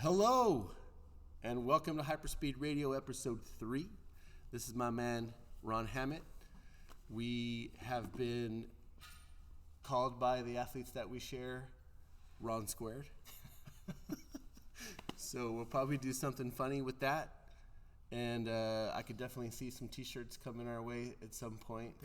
Hello, and welcome to HYPERSPEED Radio, Episode 3. This is my man, Ron Hammett. We have been called by the athletes that we share, Ron Squared. So we'll probably do something funny with that. And I could definitely see some T-shirts coming our way at some point.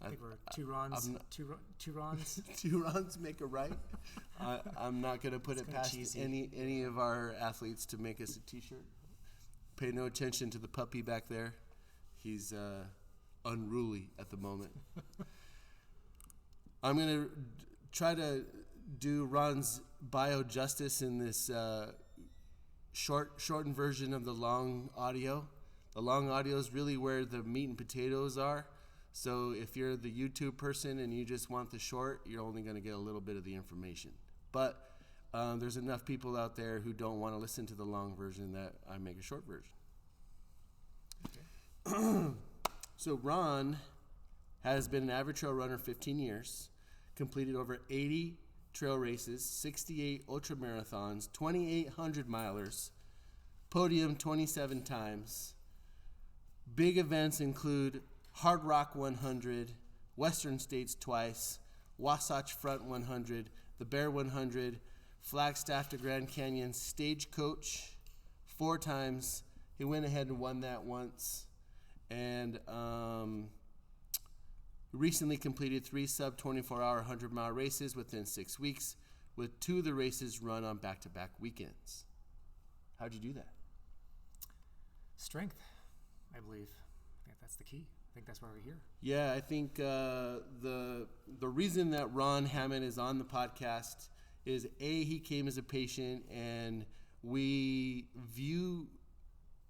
I think we're two Rons. Two Rons. Two Rons make a right. I'm not going to put it past any of our athletes to make us a T-shirt. Pay no attention to the puppy back there. He's unruly at the moment. I'm going to try to do Ron's bio justice in this shortened version of the long audio. The long audio is really where the meat and potatoes are. So if you're the YouTube person and you just want the short, you're only going to get a little bit of the information. But there's enough people out there who don't want to listen to the long version that I make a short version. Okay. So Ron has been an average trail runner 15 years, completed over 80 trail races, 68 ultra marathons, 2,800 milers, podium 27 times. Big events include Hard Rock 100, Western States twice, Wasatch Front 100, the Bear 100, Flagstaff to Grand Canyon, Stagecoach 4 times. He went ahead and won that once. And recently completed 3 sub-24-hour 100-mile races within 6 weeks, with 2 of the races run on back-to-back weekends. How'd you do that? Strength, I believe. I think that's the key. I think that's why we're here. Yeah, I think the reason that Ron Hammett is on the podcast is, A, he came as a patient, and we view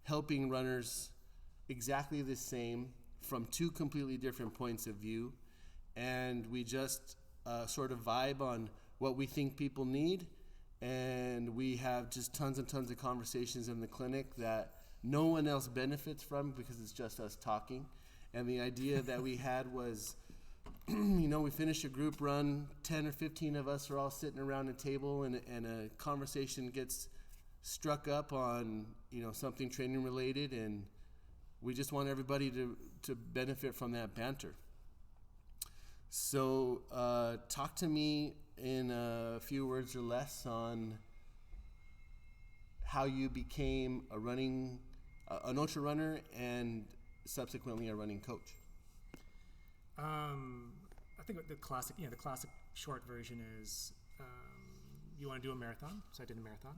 helping runners exactly the same from 2 completely different points of view, and we just sort of vibe on what we think people need, and we have just tons and tons of conversations in the clinic that no one else benefits from because it's just us talking. And the idea that we had was, we finish a group run, 10 or 15 of us are all sitting around a table, and a conversation gets struck up on, something training related, and we just want everybody to benefit from that banter. So talk to me in a few words or less on how you became an ultra runner and subsequently a running coach. I think the classic short version is you want to do a marathon. So I did a marathon.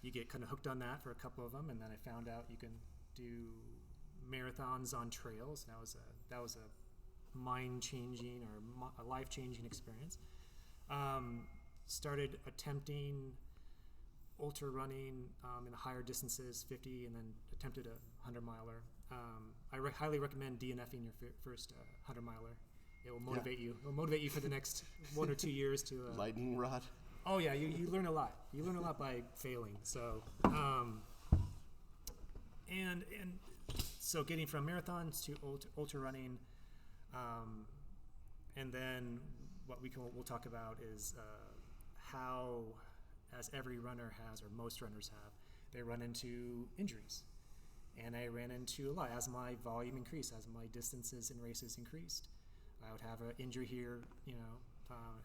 You get kind of hooked on that for a couple of them, and then I found out you can do marathons on trails. That was a mind-changing or a life-changing experience. Started attempting ultra running in the higher distances, 50, and then attempted a 100-miler. I highly recommend DNFing your first 100-miler. It will motivate you. It will motivate you for the next 1 or 2 years to lightning rod. Oh yeah, you learn a lot. You learn a lot by failing. So and so getting from marathons to ultra running, and then what we'll talk about is how, as every runner has, or most runners have, they run into injuries. And I ran into a lot as my volume increased, as my distances in races increased. I would have an injury here,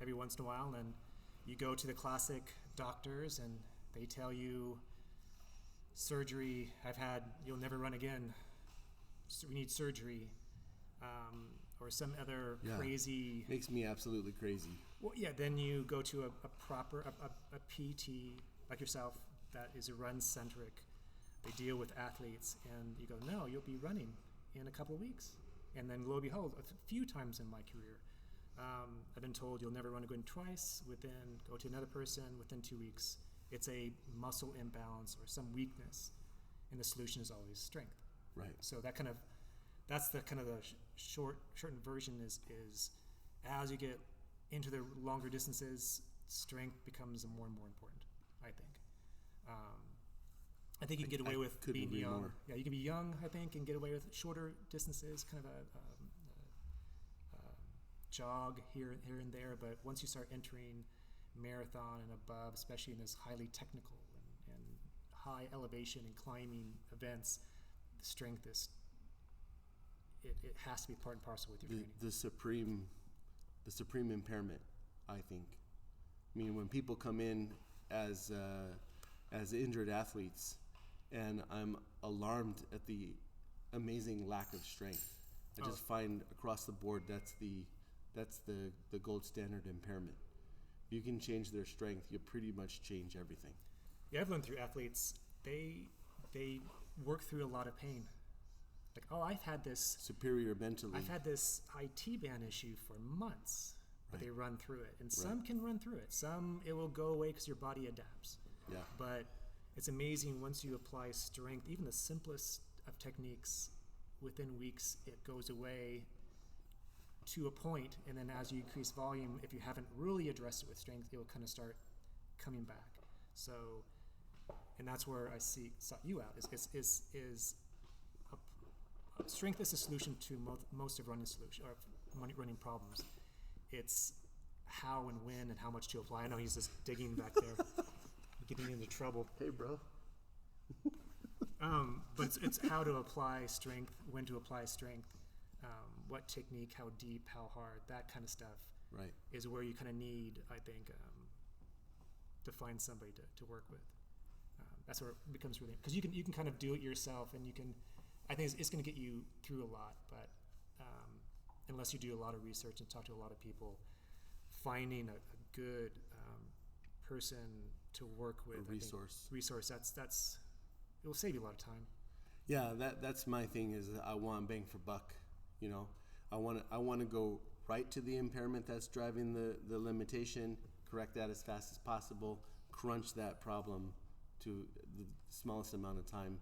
every once in a while, and you go to the classic doctors and they tell you, surgery, you'll never run again, so we need surgery, or some other crazy... Makes me absolutely crazy. Well, yeah, then you go to a proper PT like yourself that is a run-centric. They deal with athletes, and you go, no, you'll be running in a couple of weeks. And then lo and behold, a few times in my career, I've been told you'll never run again twice, go to another person within 2 weeks. It's a muscle imbalance or some weakness, and the solution is always strength. Right. So that's the shortened version is as you get into the longer distances, strength becomes more and more important, I think. I think you can get away with being young. More. Yeah, you can be young, I think, and get away with shorter distances, kind of a jog here and there. But once you start entering marathon and above, especially in this highly technical and high elevation and climbing events, the strength is, it has to be part and parcel with your training. The supreme impairment, I think. I mean, when people come in as injured athletes, and I'm alarmed at the amazing lack of strength. I just find across the board that's the gold standard impairment. If you can change their strength, you pretty much change everything. Yeah, I've learned through athletes, they work through a lot of pain. Like, I've had this superior mentally. I've had this IT band issue for months, but they run through it. And some can run through it. Some, it will go away because your body adapts. Yeah. But it's amazing once you apply strength, even the simplest of techniques, within weeks it goes away to a point, and then as you increase volume, if you haven't really addressed it with strength, it will kind of start coming back. So, and that's where I sought you out, is strength is a solution to most of running problems. It's how and when and how much to apply. I know he's just digging back there, getting into trouble. Hey, bro. But it's how to apply strength, when to apply strength, what technique, how deep, how hard, that kind of stuff. Right. Is where you kind of need, I think, to find somebody to work with. That's where it becomes really, because you can kind of do it yourself, and you can. I think it's going to get you through a lot, but unless you do a lot of research and talk to a lot of people, finding a good person to work with, resource. That's it will save you a lot of time. Yeah, that's my thing. Is I want bang for buck. You know, I want to go right to the impairment that's driving the limitation, correct that as fast as possible, crunch that problem to the smallest amount of time,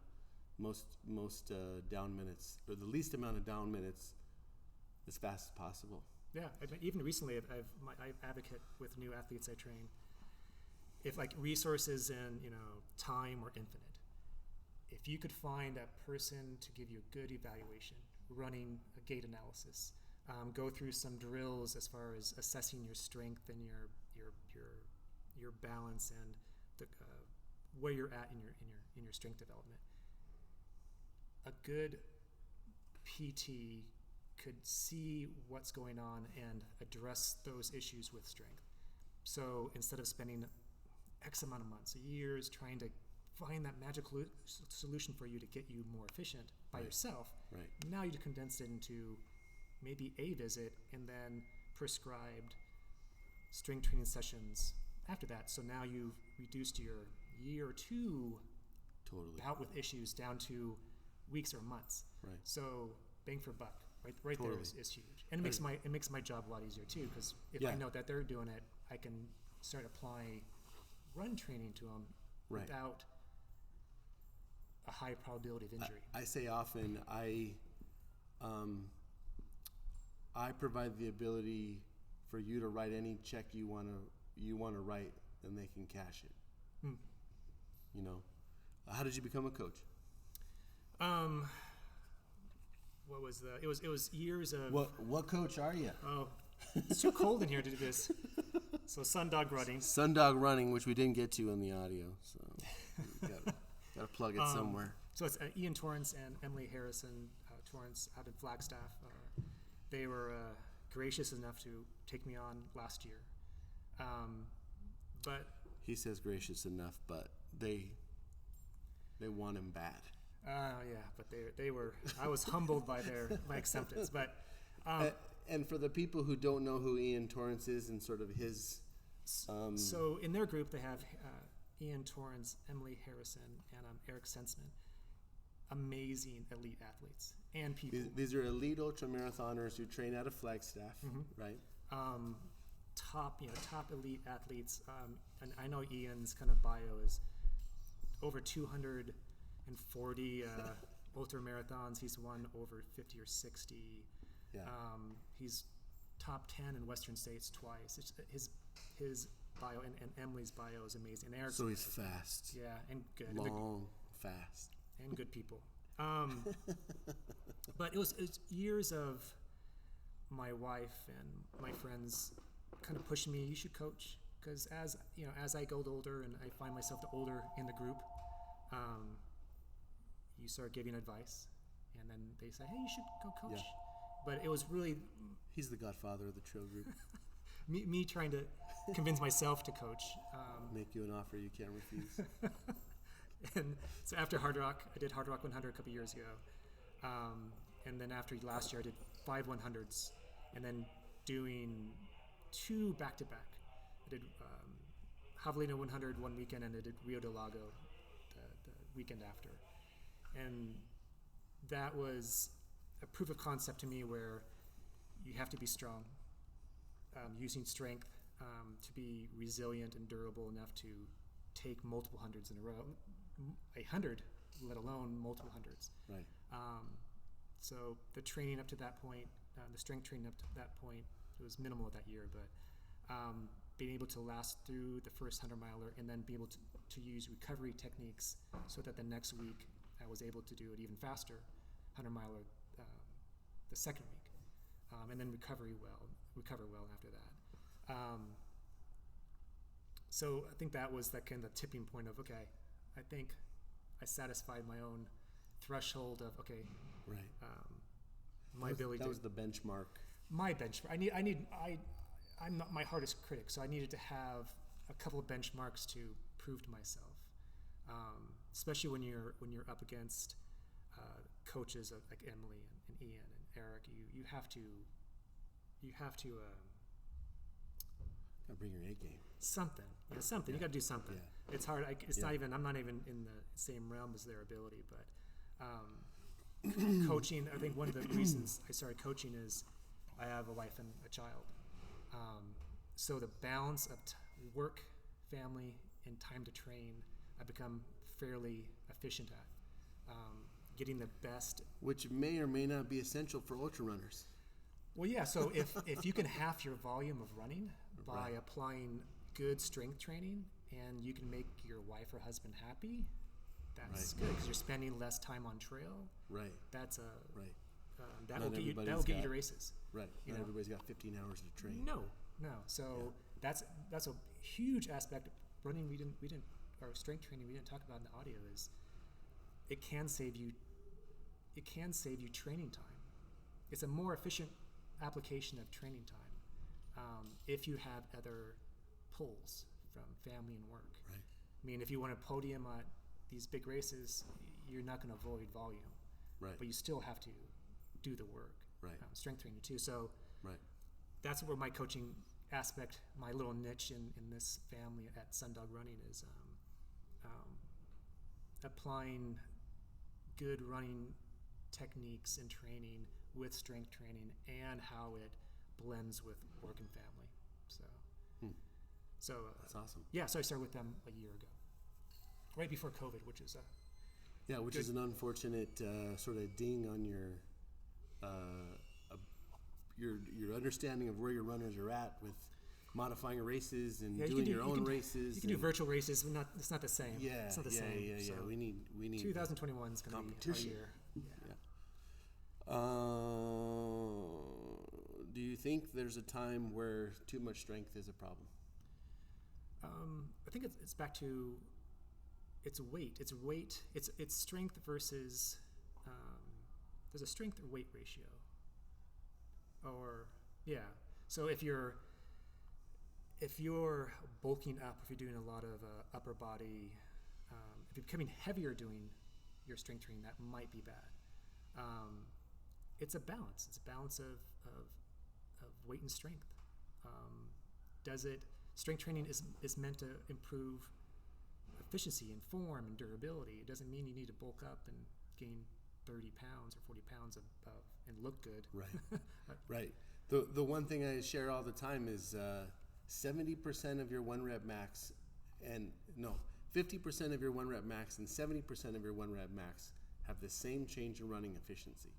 most down minutes, or the least amount of down minutes as fast as possible. Yeah, even recently, I advocate with new athletes I train. If like resources and time were infinite, if you could find a person to give you a good evaluation, running a gait analysis, go through some drills as far as assessing your strength and your balance and where you're at in your strength development. A good PT could see what's going on and address those issues with strength. So instead of spending X amount of months, years trying to find that magical solution for you to get you more efficient by yourself, now you condense it into maybe a visit and then prescribed strength training sessions after that. So now you've reduced your year or two bout with issues down to weeks or months. Right. So bang for buck, right there is huge, and it makes my job a lot easier too, because if I know that they're doing it, I can start applying run training to them without a high probability of injury. I say often I provide the ability for you to write any check you want to write, and they can cash it. You know, how did you become a coach? What was the? It was years of. What coach are you? Oh, it's too cold in here to do this. So Sundog Running. Sundog Running, which we didn't get to in the audio, so got to plug it somewhere. So it's Ian Torrance and Emily Harrison Torrance out in Flagstaff. They were gracious enough to take me on last year. But he says gracious enough, but they want him bad. Yeah, but they were. I was humbled by my acceptance. But and for the people who don't know who Ian Torrance is and sort of his, so in their group they have Ian Torrance, Emily Harrison, and Eric Sensman. Amazing elite athletes and people. These are elite ultramarathoners who train out of Flagstaff, right? Top elite athletes. And I know Ian's kind of bio is over 240 ultramarathons. He's won over 50 or 60. Yeah. He's top 10 in Western States twice. His bio and Emily's bio is amazing. And so he's fast. Yeah, and good. Long, fast. And good people. But it was years of my wife and my friends kind of pushing me, you should coach, because as I go older and I find myself the older in the group, You start giving advice, and then they say, hey, you should go coach. Yeah. But it was really He's the godfather of the trail group. me trying to convince myself to coach. Make you an offer you can't refuse. And so after Hard Rock, I did Hard Rock 100 a couple years ago. And then after last year, I did 5 100s, and then doing 2 back-to-back. I did Javelina 100 one weekend, and I did Rio de Lago the weekend after. And that was a proof of concept to me where you have to be strong, using strength to be resilient and durable enough to take multiple hundreds in a row, 100, let alone multiple hundreds. Right. So the training up to that point, the strength training up to that point, it was minimal that year, but being able to last through the first 100-miler and then be able to use recovery techniques so that the next week I was able to do it even faster, 100-miler the second week, and then recover well after that. So I think that was that kind of tipping point of, okay, I think I satisfied my own threshold of, okay, right. My ability. That was the benchmark. My benchmark. I'm not my hardest critic, so I needed to have a couple of benchmarks to prove to myself, especially when you're up against coaches like Emily and Ian and Eric. You have to Gotta bring your A game. something. Yeah, something. You got to do something. Yeah. It's hard. I'm not even in the same realm as their ability, but coaching. I think one of the reasons I started coaching is I have a wife and a child. So the balance of work, family, and time to train, I become fairly efficient at. Getting the best. Which may or may not be essential for ultra runners. Well, yeah. So if you can half your volume of running by Right. applying good strength training, and you can make your wife or husband happy, that's Right. good because you're spending less time on trail. Right. That's a Right. that Not will get you everybody's to got- races. Right. You Not know? everybody's got 15 hours to train. No. So that's a huge aspect. Running we didn't or strength training we didn't talk about in the audio is it can save you training time. It's a more efficient application of training time if you have other pulls from family and work. Right. I mean, if you want a podium at these big races, you're not going to avoid volume, Right. but you still have to do the work. Right. Strength training too. So Right. that's where my coaching aspect, my little niche in this family at Sundog Running is applying good running techniques and training with strength training and how it blends with work and family. So That's awesome. yeah, so I started with them a year ago, right before COVID, which is Which Good. is an unfortunate sort of ding on your understanding of where your runners are at with modifying races and doing your own races. You can do virtual races, but it's not the same. Yeah, it's not the yeah, same. yeah, yeah. So We need 2021 is going to be our competition. year. Yeah. Do you think there's a time where too much strength is a problem? I think it's back to it's weight. It's strength versus there's a strength or weight ratio. So if you're bulking up, if you're doing a lot of upper body, if you're becoming heavier doing your strength training, that might be bad. It's a balance. It's a balance of weight and strength. Strength training is meant to improve efficiency and form and durability. It doesn't mean you need to bulk up and gain 30 pounds or 40 pounds and look good. Right. Right. The one thing I share all the time is 70% of your 1 rep max 50% of your 1 rep max and 70% of your 1 rep max have the same change in running efficiency.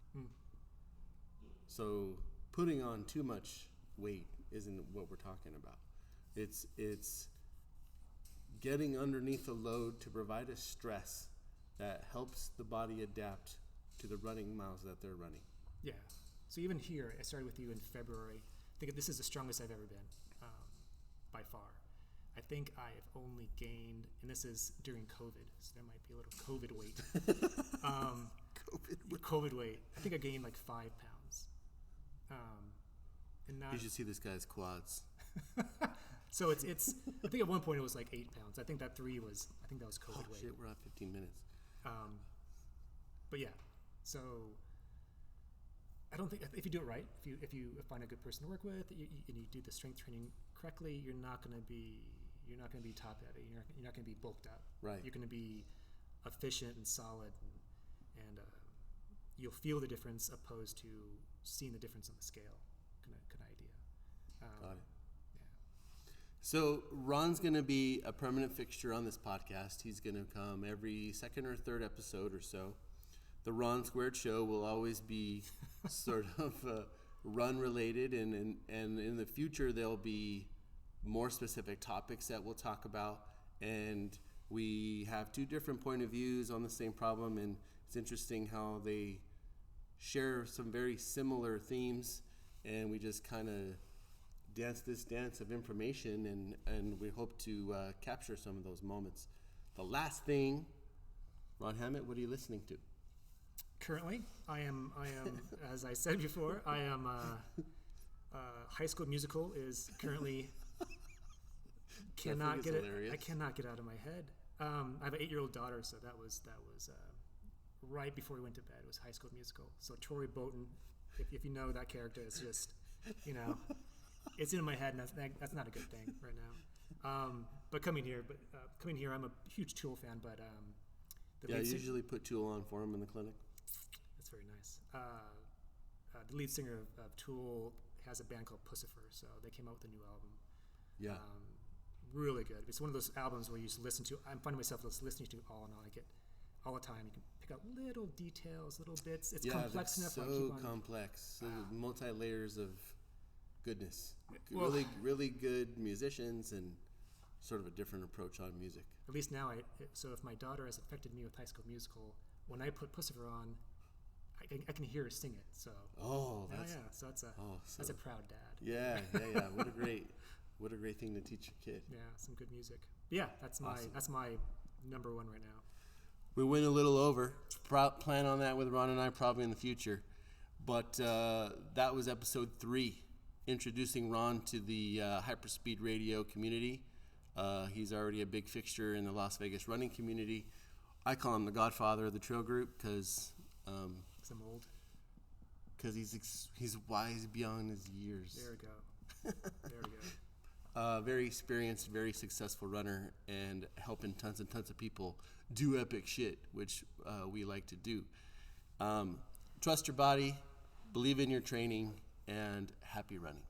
So putting on too much weight isn't what we're talking about. It's getting underneath a load to provide a stress that helps the body adapt to the running miles that they're running. Yeah. So even here, I started with you in February. I think this is the strongest I've ever been, by far. I think I have only gained, and this is during COVID, so there might be a little COVID weight. COVID weight. I think I gained like 5 pounds. And not, You should see this guy's quads. so it's. I think at one point it was like 8 pounds. I think that was COVID weight. Shit, we're at 15 minutes. But yeah, so I don't think if you do it right, if you find a good person to work with, and you do the strength training correctly, you're not going to be top heavy. You're not going to be bulked up. Right. You're going to be efficient and solid, and you'll feel the difference opposed to seeing the difference on the scale. Kind of idea. Got it. Yeah. So Ron's going to be a permanent fixture on this podcast. He's going to come every second or third episode or so. The Ron Squared Show will always be sort of run related, and in the future there'll be more specific topics that we'll talk about. And we have 2 different point of views on the same problem, and it's interesting how they share some very similar themes, and we just kind of dance this dance of information, and we hope to capture some of those moments. The last thing, Ron Hammett, what are you listening to? Currently, I am as I said before, I am High School Musical is currently I cannot get out of my head. I have an 8-year-old daughter, so that was right before we went to bed. It was High School Musical. So Tori Bolton, if you know that character, it's just it's in my head, and that's not a good thing right now. But coming here, I'm a huge Tool fan. But I usually put Tool on for him in the clinic. That's very nice. The lead singer of Tool has a band called Pussifer, so they came out with a new album. Yeah. Really good. It's one of those albums where you just listen to. I'm finding myself just listening to all in all. I get all the time. You can pick out little details, little bits. It's complex enough. So complex. Multi-layers of goodness. Well, really good musicians and sort of a different approach on music. At least now, so if my daughter has affected me with High School Musical, when I put Pussifer on, I can hear her sing it. So so that's a proud dad. Yeah. What a great thing to teach your kid. Yeah, some good music. Yeah, that's my number one right now. We went a little over. Plan on that with Ron and I probably in the future. But that was episode 3, introducing Ron to the HYPERSPEED Radio community. He's already a big fixture in the Las Vegas running community. I call him the godfather of the trail group because I'm old. Because he's wise beyond his years. There we go. Very experienced, very successful runner, and helping tons and tons of people do epic shit, which we like to do. Trust your body, believe in your training, and happy running.